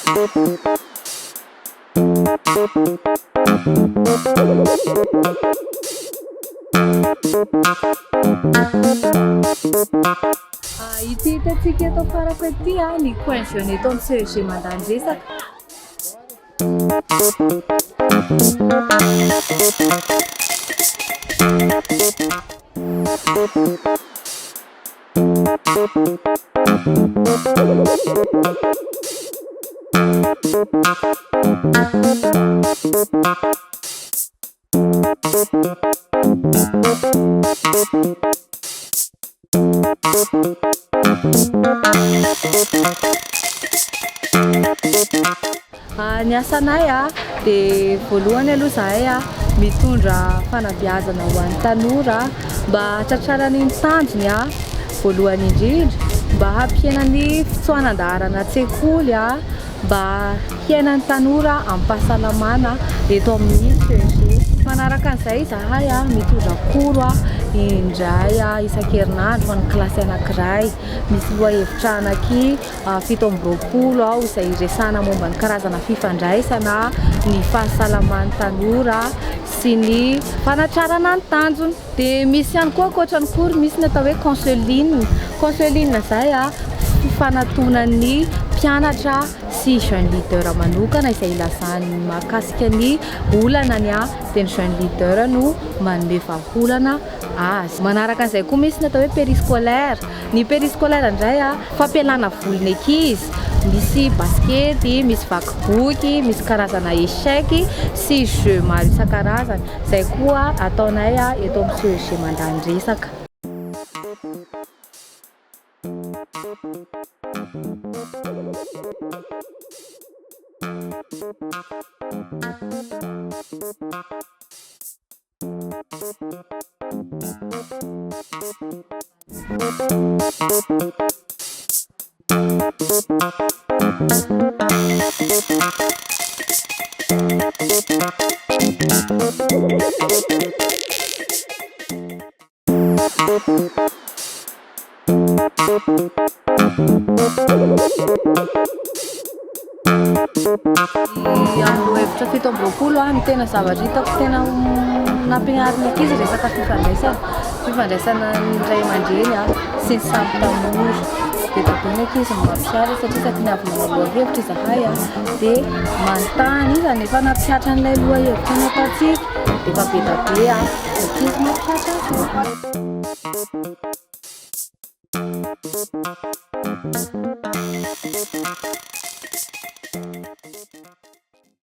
Ity hitantsika eto farako ety ny coin jaune eto amin'ny CEG Mandanjesaka. Ny asanay dia voalohany aloha zahay mitondra fanabeazana ho an'ny tanora mba hatratrarany ny tanjony voalohany indrindra mba hampihenany fitsoanan-daharana an-tsekoly mba hiainan'ny tanora amin'ny fahasalamana eto amin'ny CEG. Manaraka an'izay zahay mitondra koro indray isan-kerinandro ho an'ny kilasy anankiray. Misy lohahevitra anaky 7-20 izay resahana momba ny karazana fifandraisana, ny fahasalaman'ny tanora sy ny fanatrarana ny tanjony. Dia misy ihany koa ankoatran'ny koro misy ny atao hoe consueline. Consueline izay fifanantonan'ny mpianatra sy jeune leader manokana izay ilazany mahakasika ny olanany dia ny jeune leader no manome vahaolana azy. Manaraka an'izay koa misy ny atao hoe périscolaire. Ny périscolaire indray fampialana volon'ny ankizy. Misy baskety, misy vakiboky, misy karazana échec sy jeu maro isan-karazany. Izay koa ataonay eto amin'ny CEG Mandanjesaka. Aloha hevitra 7-20 ny tena zavatra hitako tena nampianarin'ny ankizy resaka fifandraisana ny ray aman-dreny sy ny samy tanora. Dia daholo ny ankizy no mampiasa satria isaky ny avy manao lohahevitra izahay dia manontany izy nefa nampiatra an'ilay lohahevitra nataontsika dia efa be da be ankizy mampiasa azy.